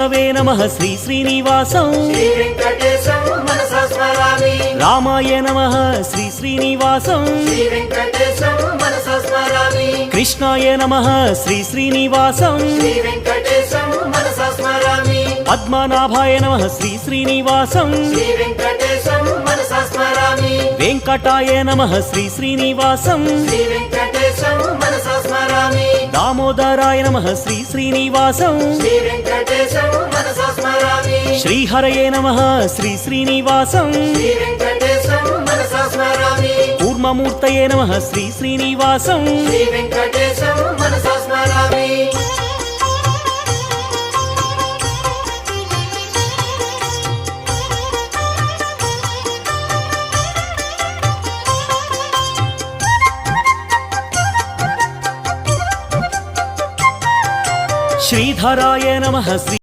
वे नमः श्री श्रीनिवासं श्री वेंकटेशं मनसा स्मरामि। रामाय नमः श्री श्रीनिवासं श्री वेंकटेशं मनसा स्मरामि। कृष्णाय नमः श्री श्रीनिवासं श्री वेंकटेशं मनसा स्मरामि। पद्मनाभाय नमः श्री श्रीनिवासं श्री वेंकटेशं मनसा स्मरामि। वेंकटाय नमः श्री श्रीनिवासं श्री वेंकटेशं मनसा स्मरामि। दामोदराय नमः श्री श्रीनिवासं श्री वेंकटेशं मनसा स्मरामि। श्रीहरये नमः श्री श्रीनिवासं श्री वेंकटेशं मनसा स्मरामि। कूर्ममूर्तये नमः श्री श्रीनिवासं श्री वेंकटेशं मनसा स्मरामि। श्रीधराय नमः श्री